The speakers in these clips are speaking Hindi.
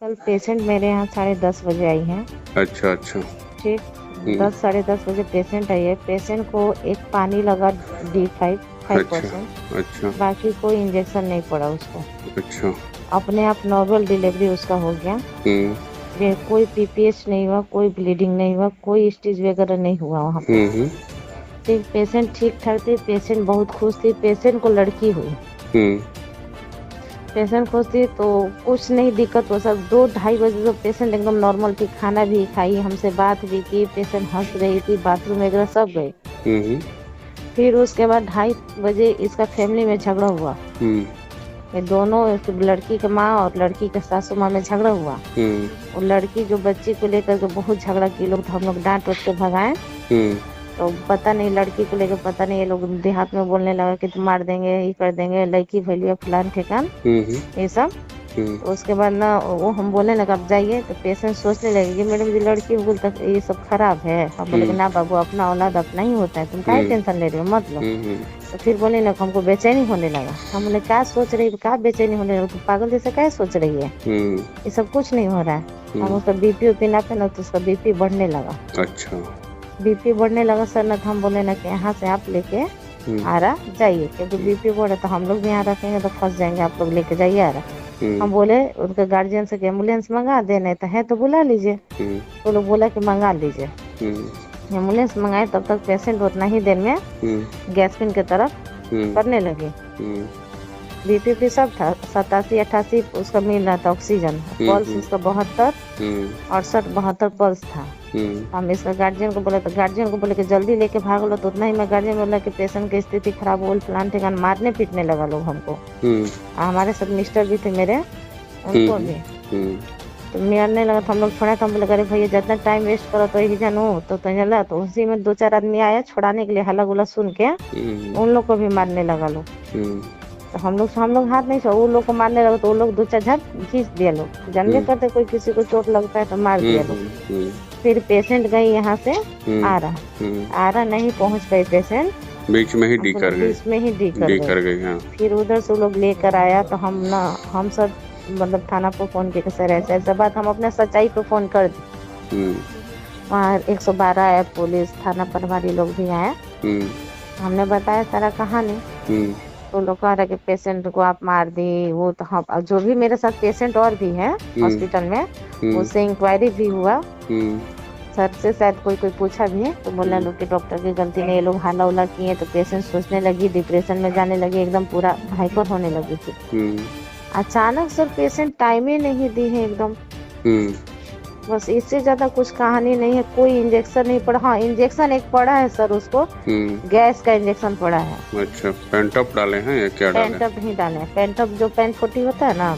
कल पेशेंट मेरे यहाँ 10:30 बजे आई है। अच्छा अच्छा। ठीक, 10 साढ़े 10 बजे पेशेंट आई है। पेशेंट को एक पानी लगा अच्छा 5%, अच्छा बाकी कोई इंजेक्शन नहीं पड़ा उसको। अच्छा। अपने आप नॉर्मल डिलीवरी उसका हो गया। हम्म कोई पीपीएच नहीं हुआ, कोई ब्लीडिंग नहीं हुआ, कोई स्टिच वगैरह नहीं हुआ वहाँ पे। हम्म ठीक, पेशेंट ठीक ठाक थी, पेशेंट बहुत खुश थी। पेशेंट को लड़की हुई। हम्म पेशेंट खुश थी तो कुछ नहीं दिक्कत हो सब। 2-2:30 बजे तो पेशेंट एकदम नॉर्मल थी, खाना भी खाई, हमसे बात भी की, पेशेंट हंस रही थी, बाथरूम वगैरह सब गई। हम्म फिर उसके बाद 2:30 बजे इसका फैमिली में झगड़ा हुआ। हम्म ये दोनों, लड़की के माँ और लड़की के सासू माँ में झगड़ा हुआ। हम्म और लड़की जो बच्ची को लेकर के बहुत झगड़ा की लोग, तो हम लोग डांट वाट के भगाए। हम्म तो पता नहीं लड़की को लेकर, पता नहीं ये लोग देहात में बोलने लगा कि तुम मार देंगे, ये कर देंगे, लड़की भैलिया फलान ठेकान, हम्म ये सब। हम्म तो उसके बाद ना वो हम बोलने लगा अब जाइए, तो पेशेंट सोचने लगे कि मैडम जी लड़की बोल तक ये सब खराब है। हम बोले कि ना बाबू, अपना औलाद अपना ही होता है, तुम काहे टेंशन ले रहे हो, मत लो। तो फिर बोले ना, हमको बेचैनी होने लगा। हम बोले क्या सोच रही है, क्या बेचैनी होने लगा, तुम पागल जैसे क्या सोच रही है, ये सब कुछ नहीं हो रहा है। हम उसका बीपी उपी नापे ना, तो उसका बीपी बढ़ने लगा। अच्छा। बीपी बढ़ने लगा सर ना, तो हम बोले ना कि यहाँ से आप लेके आरा जाइए, क्योंकि बीपी बढ़े तो हम लोग भी यहाँ रखेंगे तो फंस जाएंगे, आप लोग लेके जाइए आरा। हम बोले उनके गार्जियन से कि एम्बुलेंस मंगा दे, नहीं तो है तो बुला लीजिए। तो लोग बोला कि मंगा लीजिए। एम्बुलेंस मंगाए, तब तक पेशेंट उतना ही देर में गैसपिन की तरफ करने लगे। बीपी भी सब था, 87-88 उसका मिल रहा था ऑक्सीजन। पल्स उसका 72, 68, 72 पल्स था। हम इसका गार्जियन को बोले, तो गार्जियन को बोले कि जल्दी लेके भाग लो। तो उतना ही में गार्जियन बोला कि पेशेंट की स्थिति खराब हो, प्लान ठिकान मारने पीटने लगा लोग हमको। हमारे साथ मिस्टर भी थे मेरे, उनको भी तो मारने लगा। तो हम लोग छोड़ा, तो हम बोले अरे भैया जितना टाइम वेस्ट करो तो ही जानू तो चला। तो उसी में 2-4 आदमी आया छुड़ाने के लिए, हल्ला गुल्ला सुन के उन लोग को भी मारने लगा लोग। तो हम लोग हाथ नहीं छोड़ा, वो लोग को मारने लगा। तो वो लोग 2-4 झप खींच दिया लोग, जानते करते कोई किसी को चोट लगता है तो मार दिया लोग। फिर पेशेंट गई यहाँ से आरा नहीं पहुँच गई, पेशेंट बीच में ही डी कर गई, बीच में ही डी कर गई। हाँ। फिर उधर से लोग लेकर आया, तो हम सब मतलब थाना पर फोन किया सर ऐसा ऐसा बात। हम अपने सच्चाई पे फोन कर दी। वहाँ 112 आया, पुलिस थाना प्रभारी लोग भी आए। हमने बताया सारा कहानी। तो लोग कह रहे कि पेशेंट को आप मार दी, वो तो हम जो भी मेरे साथ पेशेंट और भी है हॉस्पिटल में, उससे इंक्वायरी भी हुआ। सर से शायद कोई पूछा भी है, तो बोला लोग कि डॉक्टर की गलती नहीं, ये लोग हाला उला किए। तो पेशेंट सोचने लगी, डिप्रेशन में जाने लगी, एकदम पूरा हाइपर होने लगी थी। अचानक सर पेशेंट टाइम ही नहीं दी है एकदम। बस इससे ज्यादा कुछ कहानी नहीं है। कोई इंजेक्शन नहीं पड़ा। हाँ, इंजेक्शन एक पड़ा है सर उसको, गैस का इंजेक्शन पड़ा है। अच्छा, पेंटअप डाले हैं या क्या डाले? पेंटअप नहीं डाले हैं, पेंटअप जो पेन 40 होता है ना,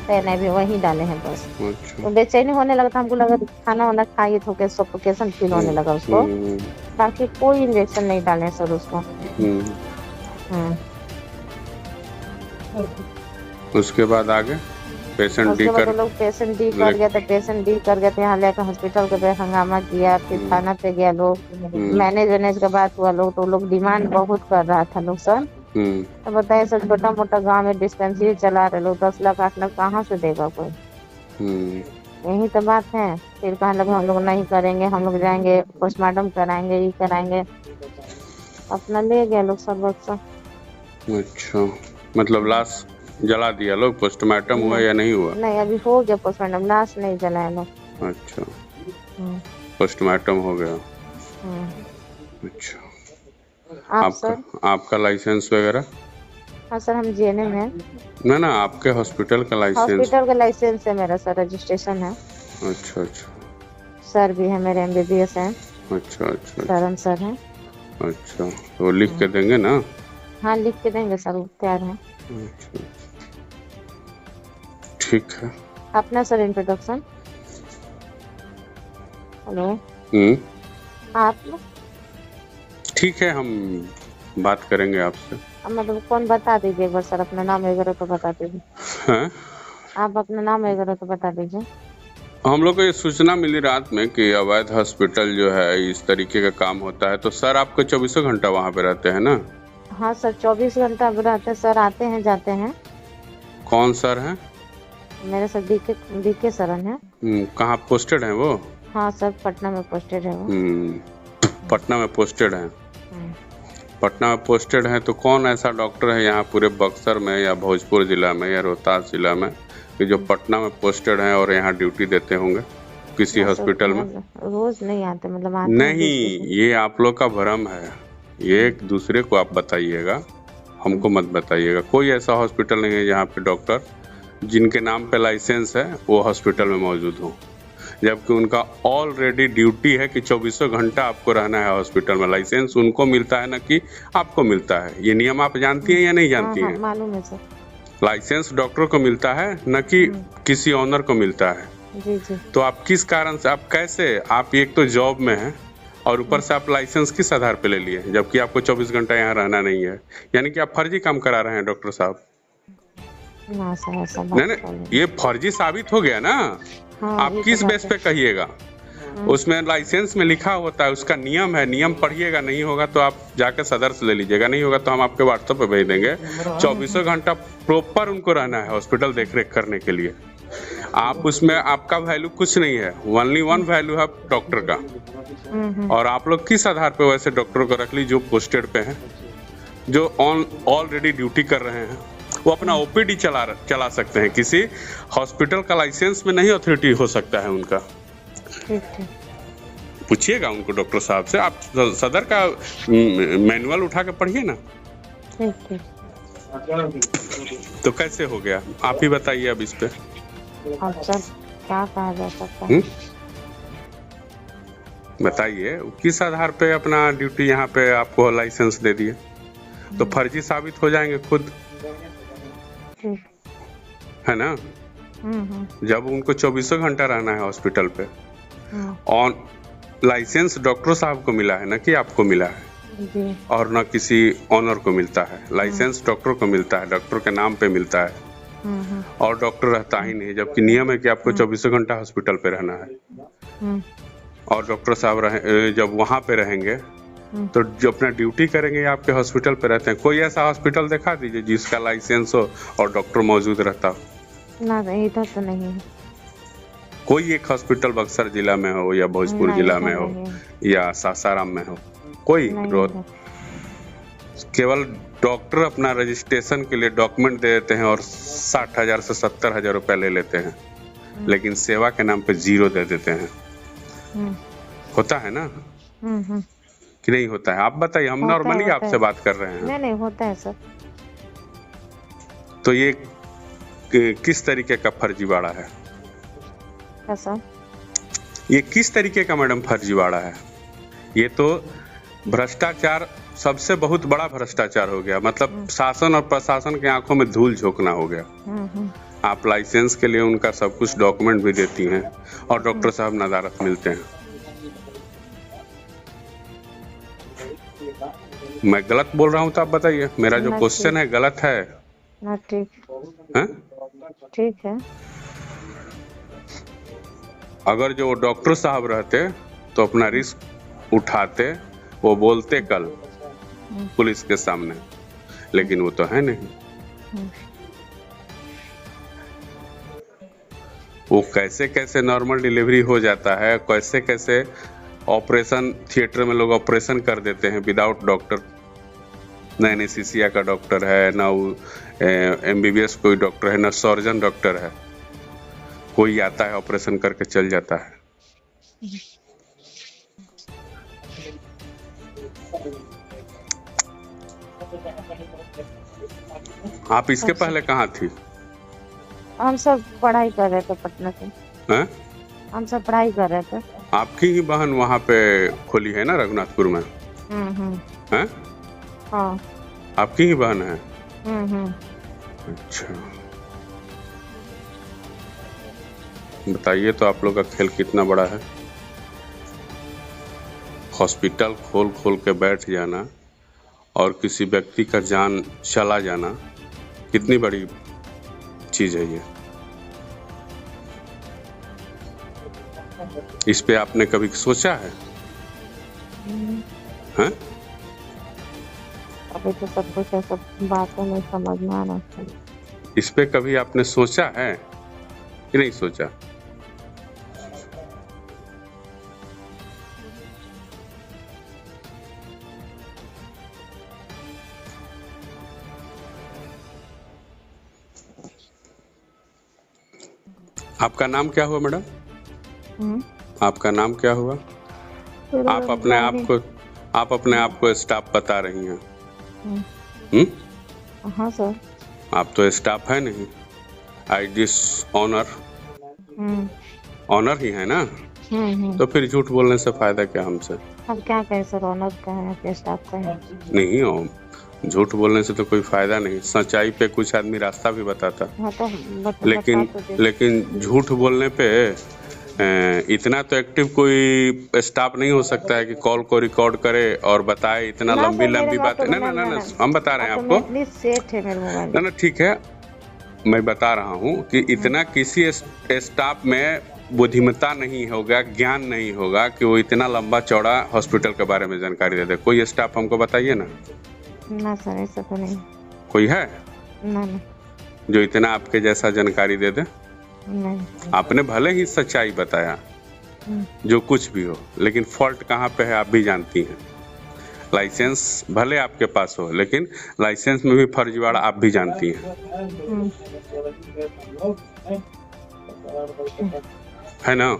पेन अभी वही डाले हैं बस। अच्छा। तो बेचैनी होने लगा था, हमको लगा खाना वाना खाइए तो सफोकेशन फील होने लगा उसको। बाकी कोई इंजेक्शन नहीं डाले सर उसको। उसके बाद आगे पेशेंट डी कर, लोग पेशेंट डी कर गया, तो पेशेंट डी कर गए थे, यहाँ लेकर हॉस्पिटल के हंगामा किया। फिर थाना पे गया लोग, मैनेज का बात हुआ लोग, तो लोग डिमांड बहुत कर रहा था लोग सर। तो बताइए सर, छोटा मोटा गांव में डिस्पेंसरी चला रहे लोग, 10 लाख 8 लाख कहाँ से देगा कोई? यही तो बात है। फिर कहने लगे हम लोग नहीं करेंगे, हम लोग जाएंगे पोस्टमार्टम कराएंगे, ये कराएंगे। अपना ले गया लोग सब बच्चा। अच्छा, मतलब लाश जला दिया लोग? पोस्टमार्टम हुआ या नहीं हुआ? नहीं, अभी हो गया पोस्टमार्टम, लाश नहीं जलाया लोग। अच्छा, पोस्टमार्टम हो गया। अच्छा, आपका लाइसेंस वगैरह? हाँ सर, हम जीएनएम है ना, आपके हॉस्पिटल का लाइसेंस? हॉस्पिटल का लाइसेंस है मेरा सर, रजिस्ट्रेशन है। अच्छा अच्छा। सर भी है मेरे, एमबीबीएस है। अच्छा अच्छा। सरन सर है। अच्छा, तो लिख के देंगे ना? हाँ, लिख के देंगे सर, तैयार है। अच्छा, ठीक है। अपना सर इंट्रोडक्शन। हेलो। आप लोग ठीक है, हम बात करेंगे आपसे। मतलब कौन, बता दीजिए एक बार सर, अपना नाम वगैरह तो बता दीजिए। आप अपना नाम वगैरह तो बता दीजिए। हम लोग को ये सूचना मिली रात में कि अवैध हॉस्पिटल जो है इस तरीके का काम होता है। तो सर आपको 24 घंटा वहाँ पे रहते हैं ना? हाँ सर, 24 घंटा रहते हैं सर, आते हैं जाते हैं। कौन सर हैं? मेरे साथ बीके सरन है। कहाँ पोस्टेड है वो? हाँ सर, पटना में पोस्टेड है वो। पटना में पोस्टेड है। पटना में पोस्टेड है तो कौन ऐसा डॉक्टर है यहाँ पूरे बक्सर में या भोजपुर जिला में या रोहतास जिला में कि जो पटना में पोस्टेड है और यहाँ ड्यूटी देते होंगे किसी हॉस्पिटल में? रोज नहीं आते, मतलब आते नहीं, ये आप लोग का भ्रम है। ये एक दूसरे को आप बताइएगा, हमको मत बताइएगा। कोई ऐसा हॉस्पिटल नहीं है जहाँ पे डॉक्टर जिनके नाम पे लाइसेंस है वो हॉस्पिटल में मौजूद हो, जबकि उनका ऑलरेडी ड्यूटी है कि 24 घंटा आपको रहना है हॉस्पिटल में। लाइसेंस उनको मिलता है ना कि आपको मिलता है। ये नियम आप जानती हैं या नहीं जानती हैं? मालूम है सर। लाइसेंस डॉक्टर को मिलता है न कि किसी ऑनर को मिलता है। जी जी। तो आप किस कारण से, आप कैसे, आप एक तो जॉब में हैं और ऊपर से आप लाइसेंस किस आधार पे ले लिए जबकि आपको 24 घंटा यहाँ रहना नहीं है? यानी कि आप फर्जी काम करा रहे हैं डॉक्टर साहब। नहीं, ये फर्जी साबित हो गया ना। आप किस बेस पे कहिएगा? उसमें लाइसेंस में लिखा होता है, उसका नियम है, नियम पढ़िएगा। नहीं होगा तो आप जाकर सदर से ले लीजिएगा, नहीं होगा तो हम आपके व्हाट्सएप पे भेज देंगे। 24 घंटा प्रॉपर उनको रहना है हॉस्पिटल देख रेख करने के लिए। आप उसमें आपका वैल्यू कुछ नहीं है, ओनली वन वैल्यू है डॉक्टर का। और आप लोग किस आधार पे वैसे डॉक्टरों को रख ली जो पोस्टेड पे हैं, जो ऑलरेडी ड्यूटी कर रहे हैं? वो अपना ओपीडी चला सकते हैं, किसी हॉस्पिटल का लाइसेंस में नहीं ऑथोरिटी हो सकता है उनका। पूछिएगा उनको डॉक्टर साहब से, आप सदर का मैनुअल उठा के पढ़िए ना। तो कैसे हो गया आप ही बताइए अब इस पे। क्या कहा जा सकता है? बताइए किस आधार पे अपना ड्यूटी यहाँ पे आपको लाइसेंस दे दिए? तो फर्जी साबित हो जाएंगे खुद, है ना। जब उनको 24 घंटा रहना है हॉस्पिटल पे, ऑन लाइसेंस डॉक्टर साहब को मिला है ना कि आपको मिला है, और ना किसी ऑनर को मिलता है। लाइसेंस डॉक्टर को मिलता है, डॉक्टर के नाम पे मिलता है, और डॉक्टर रहता ही नहीं, जबकि नियम है कि आपको 24 घंटा हॉस्पिटल पे रहना है। और डॉक्टर साहब जब वहां पे रहेंगे तो जो अपना ड्यूटी करेंगे आपके हॉस्पिटल पे रहते हैं। कोई ऐसा हॉस्पिटल दिखा दीजिए जिसका लाइसेंस हो और डॉक्टर मौजूद रहता हो। ना, इधर तो नहीं है। कोई एक हॉस्पिटल बक्सर जिला में हो या भोजपुर जिला में हो या सासाराम में हो, कोई केवल डॉक्टर अपना रजिस्ट्रेशन के लिए डॉक्यूमेंट दे देते हैं और 60,000 से 70,000 रुपए ले लेते हैं, लेकिन सेवा के नाम पे 0 दे देते हैं। होता है ना कि नहीं होता है? आप बताइए, हम नॉर्मली आपसे बात कर रहे हैं। नहीं होता है सर। तो ये किस तरीके का फर्जीवाड़ा है? कैसा? ये किस तरीके का मैडम फर्जीवाड़ा है? ये तो भ्रष्टाचार, सबसे बहुत बड़ा भ्रष्टाचार हो गया। मतलब शासन और प्रशासन के आंखों में धूल झोंकना हो गया। आप लाइसेंस के लिए उनका सब कुछ डॉक्यूमेंट भी देती हैं और डॉक्टर साहब नदारत मिलते हैं। मैं गलत बोल रहा हूँ तो आप बताइए, मेरा जो क्वेश्चन है गलत है ना? ठीक है, ठीक है। अगर जो डॉक्टर साहब रहते तो अपना रिस्क उठाते, वो बोलते कल पुलिस के सामने, लेकिन वो तो है नहीं। वो कैसे कैसे नॉर्मल डिलीवरी हो जाता है, कैसे कैसे ऑपरेशन थिएटर में लोग ऑपरेशन कर देते हैं विदाउट डॉक्टर। न एनेस्थीसिया का डॉक्टर है, ना MBBS कोई डॉक्टर है, ना सर्जन डॉक्टर है। कोई आता है ऑपरेशन करके चल जाता है। आप इसके पहले कहाँ थी? हम सब पढ़ाई कर रहे थे पटना से। हैं? हम सब पढ़ाई कर रहे थे। आपकी ही बहन वहाँ पे खोली है ना रघुनाथपुर में? हैं? हाँ, आपकी ही बहन है। अच्छा, बताइए तो आप लोग का खेल कितना बड़ा है। हॉस्पिटल खोल खोल के बैठ जाना और किसी व्यक्ति का जान चला जाना कितनी बड़ी चीज है ये। इस पे आपने कभी सोचा है? हैं? अभी तो सब कुछ सब बातें नहीं समझ में आ रहा। इस पे कभी आपने सोचा है? कि नहीं सोचा? आपका नाम क्या हुआ मैडम? आपका नाम क्या हुआ? आप अपने आप को स्टाफ बता रही हैं। हाँ सर। आप तो स्टाफ है नहीं। आई दिस ऑनर ऑनर ही है ना। तो फिर झूठ बोलने से फायदा क्या हमसे? अब क्या कहें सर, ऑनर का है या स्टाफ का है? नहीं हो, झूठ बोलने से तो कोई फायदा नहीं। सच्चाई पे कुछ आदमी रास्ता भी बताता। हाँ तो लेकिन झूठ बोलने पे इतना तो एक्टिव कोई स्टाफ नहीं हो सकता है कि कॉल को रिकॉर्ड करे और बताए इतना लंबी बात। ना हम बता रहे हैं आपको। ना ठीक है, मैं बता रहा हूँ कि इतना किसी स्टाफ में बुद्धिमत्ता नहीं होगा, ज्ञान नहीं होगा कि वो इतना लंबा चौड़ा हॉस्पिटल के बारे में जानकारी दे दे। कोई स्टाफ हमको बताइए ना। ना सर, ऐसा तो नहीं। कोई है ना जो इतना आपके जैसा जानकारी दे दे? नहीं। आपने भले ही सच्चाई बताया, जो कुछ भी हो, लेकिन फॉल्ट कहाँ पे है आप भी जानती हैं। लाइसेंस भले आपके पास हो, लेकिन लाइसेंस में भी फर्जीवाड़ा आप भी जानती हैं, है ना?